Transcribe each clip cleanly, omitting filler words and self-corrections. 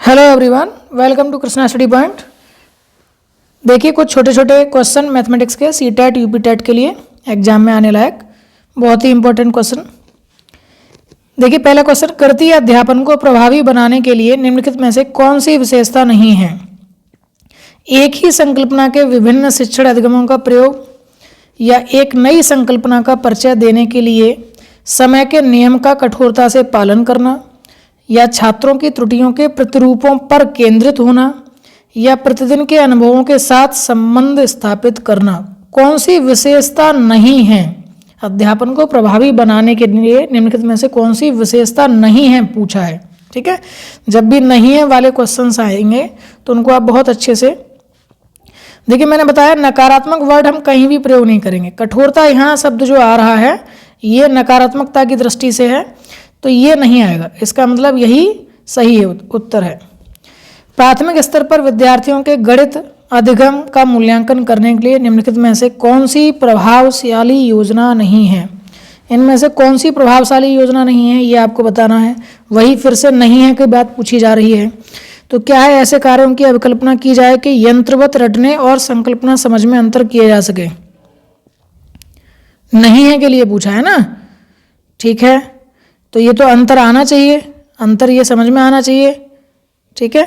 Hello everyone, welcome to Krishna study point. देखिए कुछ छोटे छोटे क्वेश्चन मैथमेटिक्स के सी टेट यूपी टेट के लिए एग्जाम में आने लायक बहुत ही इंपॉर्टेंट क्वेश्चन। देखिए पहला क्वेश्चन, कृति अध्यापन को प्रभावी बनाने के लिए निम्नलिखित में से कौन सी विशेषता नहीं है? एक ही संकल्पना के विभिन्न शिक्षण अधिगमों का प्रयोग, या एक नई संकल्पना का परिचय देने के लिए समय के नियम का कठोरता से पालन करना, या छात्रों की त्रुटियों के प्रतिरूपों पर केंद्रित होना, या प्रतिदिन के अनुभवों के साथ संबंध स्थापित करना। कौन सी विशेषता नहीं है? अध्यापन को प्रभावी बनाने के लिए निम्नलिखित में से कौन सी विशेषता नहीं है पूछा है। ठीक है, जब भी नहीं है वाले क्वेश्चंस आएंगे तो उनको आप बहुत अच्छे से देखिए। मैंने बताया नकारात्मक वर्ड हम कहीं भी प्रयोग नहीं करेंगे। कठोरता यहाँ शब्द जो आ रहा है ये नकारात्मकता की दृष्टि से है, तो ये नहीं आएगा। इसका मतलब यही सही है, उत्तर है। प्राथमिक स्तर पर विद्यार्थियों के गणित अधिगम का मूल्यांकन करने के लिए निम्नलिखित में से कौन सी प्रभावशाली योजना नहीं है? इनमें से कौन सी प्रभावशाली योजना नहीं है ये आपको बताना है। वही फिर से नहीं है की बात पूछी जा रही है। तो क्या है? ऐसे कार्यों की अभिकल्पना की जाए कि यंत्रवत रटने और संकल्पना समझ में अंतर किए जा सके। नहीं है के लिए पूछा है ना, ठीक है। तो ये तो अंतर आना चाहिए, अंतर ये समझ में आना चाहिए। ठीक है,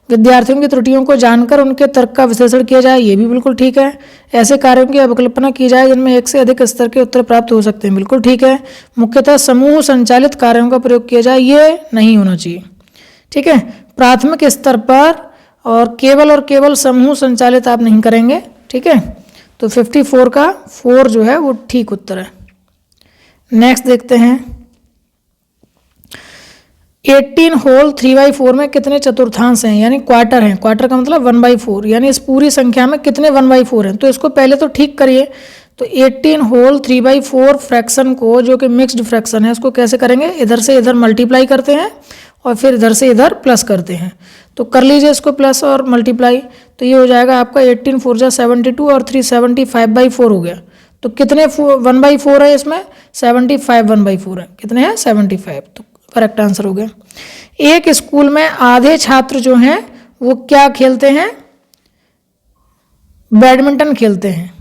विद्यार्थियों की त्रुटियों को जानकर उनके तर्क का विश्लेषण किया जाए, ये भी बिल्कुल ठीक है। ऐसे कार्यों की अभिकल्पना की जाए जिनमें एक से अधिक स्तर के उत्तर प्राप्त हो सकते हैं, बिल्कुल ठीक है। मुख्यतः समूह संचालित कार्यों का प्रयोग किया जाए, ये नहीं होना चाहिए। ठीक है, प्राथमिक स्तर पर और केवल समूह संचालित आप नहीं करेंगे। ठीक है, तो 54 का 4 जो है वो ठीक उत्तर है। नेक्स्ट देखते हैं, 18 होल 3/4 में कितने चतुर्थांश हैं, यानी क्वार्टर हैं। क्वार्टर का मतलब 1/4, यानी इस पूरी संख्या में कितने 1/4 हैं। तो इसको पहले तो ठीक करिए। तो 18 होल 3/4 फ्रैक्शन को, जो कि मिक्स्ड फ्रैक्शन है, उसको कैसे करेंगे? इधर से इधर मल्टीप्लाई करते हैं और फिर इधर से इधर प्लस करते हैं। तो कर लीजिए इसको प्लस और मल्टीप्लाई, तो ये हो जाएगा आपका 18 4 जा 72 और 3 75/4 हो गया। तो कितने 1/4 है इसमें? 75 1/4 है। कितने हैं? 75। तो करेक्ट आंसर हो गया। एक स्कूल में आधे छात्र जो हैं वो क्या खेलते हैं? बैडमिंटन खेलते हैं।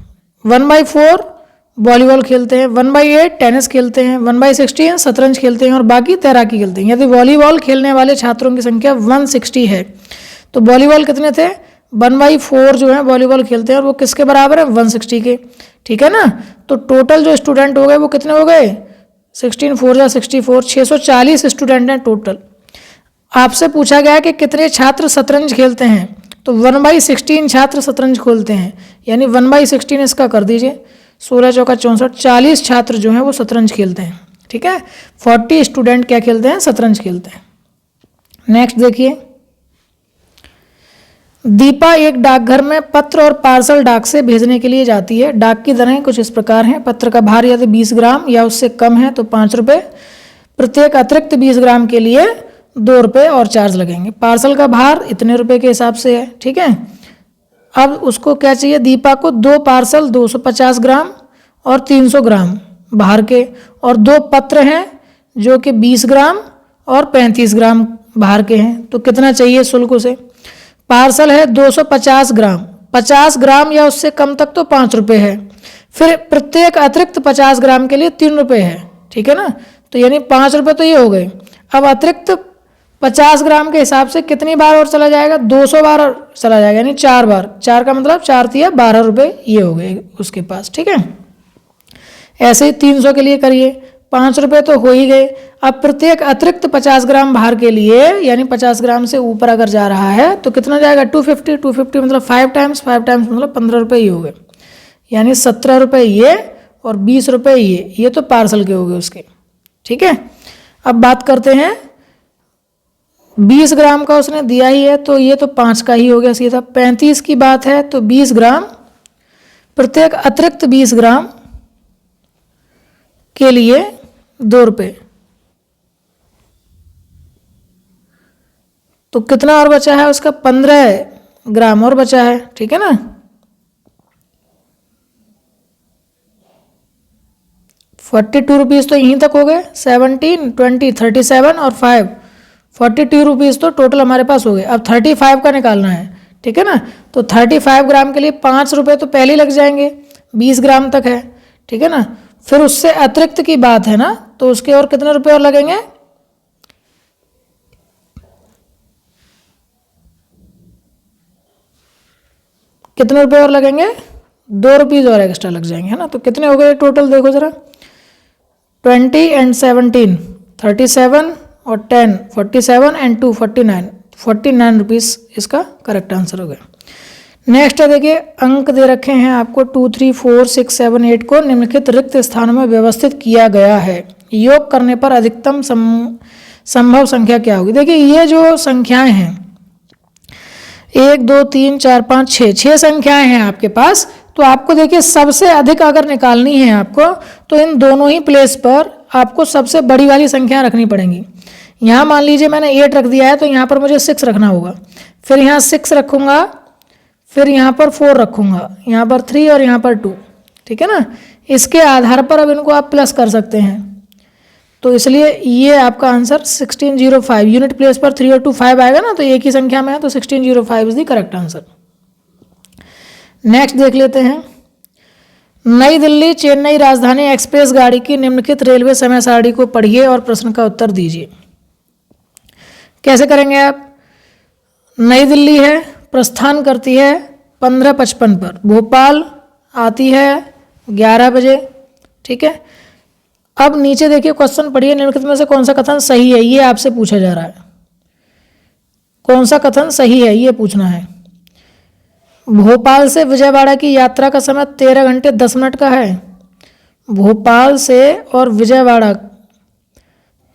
1/4 वॉलीबॉल खेलते हैं, 1/8 टेनिस खेलते हैं, 1/16 शतरंज खेलते हैं और बाकी तैराकी खेलते हैं। यदि वॉलीबॉल खेलने वाले छात्रों की संख्या 160 है तो वॉलीबॉल कितने थे? 1/4 जो है वॉलीबॉल खेलते हैं और वो किसके बराबर है? 160 के। ठीक है ना, तो टोटल जो स्टूडेंट हो गए वो कितने हो गए? 16 4 जा 64, 640 स्टूडेंट हैं टोटल। आपसे पूछा गया कि कितने छात्र शतरंज खेलते हैं, तो 1/16 छात्र शतरंज खेलते हैं, यानी 1/16 इसका कर दीजिए। 16 चौका 64, 40 छात्र जो हैं वो शतरंज खेलते हैं। ठीक है, 40 स्टूडेंट क्या खेलते हैं? शतरंज खेलते हैं। नेक्स्ट देखिए, दीपा एक डाकघर में पत्र और पार्सल डाक से भेजने के लिए जाती है। डाक की दरें कुछ इस प्रकार हैं। पत्र का भार यदि 20 ग्राम या उससे कम है तो 5 रुपये। प्रत्येक अतिरिक्त 20 ग्राम के लिए 2 रुपये और चार्ज लगेंगे। पार्सल का भार इतने रुपये के हिसाब से है। ठीक है, अब उसको क्या चाहिए? दीपा को 2 पार्सल 250 ग्राम और 300 ग्राम बाहर के, और 2 पत्र हैं जो कि 20 ग्राम और 35 ग्राम बाहर के हैं। तो कितना चाहिए शुल्क उसे? पार्सल है 250 ग्राम, 50 ग्राम या उससे कम तक तो 5 रुपये है। फिर प्रत्येक अतिरिक्त 50 ग्राम के लिए 3 रुपये है। ठीक है ना, तो यानी 5 रुपये तो ये हो गए। अब अतिरिक्त 50 ग्राम के हिसाब से कितनी बार और चला जाएगा? 200 बार और चला जाएगा, यानी 4 बार। 4 का मतलब 4 तिया 12 रुपये ये हो गए उसके पास। ठीक है, ऐसे ही 300 के लिए करिए, 5 रुपये तो हो ही गए। अब प्रत्येक अतिरिक्त 50 ग्राम बाहर के लिए, यानी 50 ग्राम से ऊपर अगर जा रहा है तो कितना जाएगा? 250 मतलब 5 टाइम्स मतलब 15 रुपये ही हो गए, यानी 17 रुपये ये और 20 रुपये ये तो पार्सल के हो गए उसके। ठीक है, अब बात करते हैं 20 ग्राम का उसने दिया ही है तो ये तो 5 का ही हो गया सीधा। 35 की बात है तो 20 ग्राम, प्रत्येक अतिरिक्त 20 ग्राम के लिए 2 रुपये। तो कितना और बचा है उसका? 15 ग्राम और बचा है। ठीक है ना, 42 रुपीज़ तो यहीं तक हो गए। 17 20 37 और 5 42 रुपीज़ तो टोटल हमारे पास हो गए। अब 35 का निकालना है, ठीक है ना। तो 35 ग्राम के लिए 5 रुपये तो पहले ही लग जाएंगे, 20 ग्राम तक है, ठीक है ना। फिर उससे अतिरिक्त की बात है ना, तो उसके और कितने रुपये और लगेंगे, कितने रुपये और लगेंगे, 2 रुपीज़ और एक्स्ट्रा लग जाएंगे, है ना। तो कितने हो गए टोटल, देखो ज़रा, 20 and 17, 37 और 10, 47 and 2, 49 रुपीज़ इसका करेक्ट आंसर हो गया। नेक्स्ट है, देखिए अंक दे रखे हैं आपको 2, 3, 4, 6, 7, 8 को निम्नलिखित रिक्त स्थानों में व्यवस्थित किया गया है। योग करने पर अधिकतम संभव संख्या क्या होगी। देखिए ये जो संख्याएं हैं 1, 2, 3, 4, 5, 6 संख्याएं हैं आपके पास। तो आपको देखिए सबसे अधिक अगर निकालनी है आपको, तो इन दोनों ही प्लेस पर आपको सबसे बड़ी वाली संख्या रखनी पड़ेंगी। यहाँ मान लीजिए मैंने 8 रख दिया है, तो यहाँ पर मुझे 6 रखना होगा, फिर यहाँ 6 रखूँगा, फिर यहाँ पर 4 रखूँगा, यहाँ पर 3 और यहाँ पर 2, ठीक है ना। इसके आधार पर अब इनको आप प्लस कर सकते हैं। तो इसलिए ये आपका आंसर 1605, यूनिट प्लेस पर 3 और 2 5 आएगा ना, तो एक ही संख्या में है, तो 1605 is the correct answer. Next देख लेते हैं, नई दिल्ली चेन्नई राजधानी एक्सप्रेस गाड़ी की निम्नलिखित रेलवे समय सारणी को पढ़िए और प्रश्न का उत्तर दीजिए। कैसे करेंगे आप, नई दिल्ली है, प्रस्थान करती है 15:55 पर, भोपाल आती है 11 बजे, ठीक है। अब नीचे देखिए क्वेश्चन पढ़िए, निम्नलिखित में से कौन सा कथन सही है, ये आपसे पूछा जा रहा है। कौन सा कथन सही है ये पूछना है। भोपाल से विजयवाड़ा की यात्रा का समय 13 घंटे 10 मिनट का है। भोपाल से और विजयवाड़ा,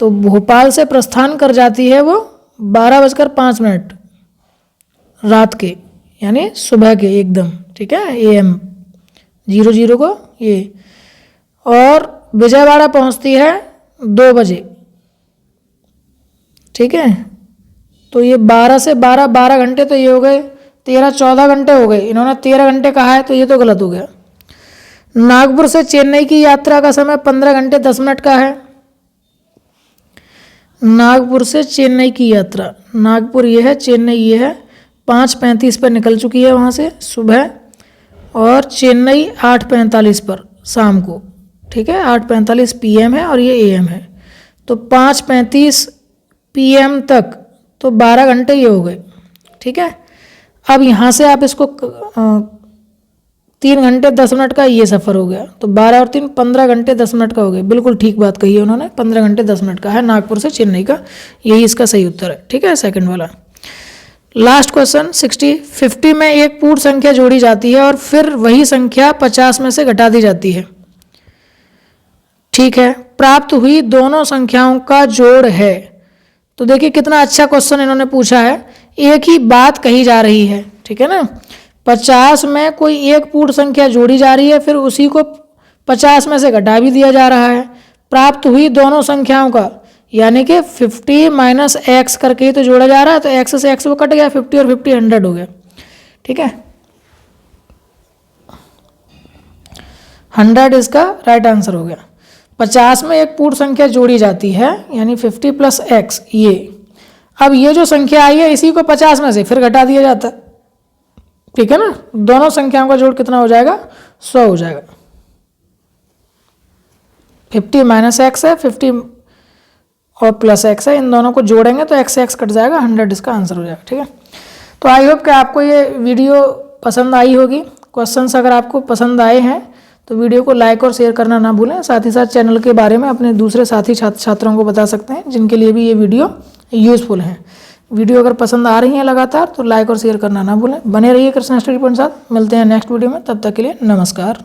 तो भोपाल से प्रस्थान कर जाती है वो 12:05 रात के, यानी सुबह के एकदम, ठीक है, AM 00 को ये, और विजयवाड़ा पहुंचती है 2 बजे, ठीक है। तो ये 12 से 12 घंटे, तो ये हो गए 13-14 घंटे हो गए। इन्होंने 13 घंटे कहा है, तो ये तो गलत हो गया। नागपुर से चेन्नई की यात्रा का समय 15 घंटे 10 मिनट का है। नागपुर से चेन्नई की यात्रा, नागपुर ये है, चेन्नई ये है, 5:35 पर निकल चुकी है वहाँ से सुबह, और चेन्नई 8:45 पर शाम को, ठीक है, 8:45 PM है और ये AM है, तो 5:35 PM तक, तो 12 घंटे ये हो गए, ठीक है। अब यहाँ से आप इसको 3 घंटे 10 मिनट का ये सफ़र हो गया, तो 12 और 3 15 घंटे 10 मिनट का हो गया। बिल्कुल ठीक बात कही है उन्होंने, 15 घंटे 10 मिनट का है नागपुर से चेन्नई का, यही इसका सही उत्तर है, ठीक है, सेकंड वाला। लास्ट क्वेश्चन 50 में एक पूर्ण संख्या जोड़ी जाती है और फिर वही संख्या 50 में से घटा दी जाती है, ठीक है। प्राप्त हुई दोनों संख्याओं का जोड़ है। तो देखिए कितना अच्छा क्वेश्चन इन्होंने पूछा है, एक ही बात कही जा रही है, ठीक है ना। 50 में कोई एक पूर्ण संख्या जोड़ी जा रही है, फिर उसी को 50 में से घटा भी दिया जा रहा है। प्राप्त हुई दोनों संख्याओं का, यानी कि 50 माइनस x करके ही तो जोड़ा जा रहा है, तो x से x वो कट गया, 50 और 50 100 हो गया, ठीक है। 100 इसका राइट आंसर हो गया। 50 में एक पूर्ण संख्या जोड़ी जाती है, यानी 50 प्लस x ये। अब ये जो संख्या आई है इसी को 50 में से फिर घटा दिया जाता है, ठीक है ना। दोनों संख्याओं का जोड़ कितना हो जाएगा, 100 हो जाएगा। 50 माइनस x है, 50 और प्लस x है, इन दोनों को जोड़ेंगे तो x से x कट जाएगा, 100 इसका आंसर हो जाएगा, ठीक है। तो आई होप कि आपको ये वीडियो पसंद आई होगी। क्वेश्चंस अगर आपको पसंद आए हैं तो वीडियो को लाइक और शेयर करना ना भूलें। साथ ही साथ चैनल के बारे में अपने दूसरे साथी छात्रों को बता सकते हैं जिनके लिए भी ये वीडियो यूज़फुल है। वीडियो अगर पसंद आ रही है लगातार तो लाइक और शेयर करना ना भूलें। बने रहिए कृष्णा स्टडी पॉइंट साथ। मिलते हैं नेक्स्ट वीडियो में, तब तक के लिए नमस्कार।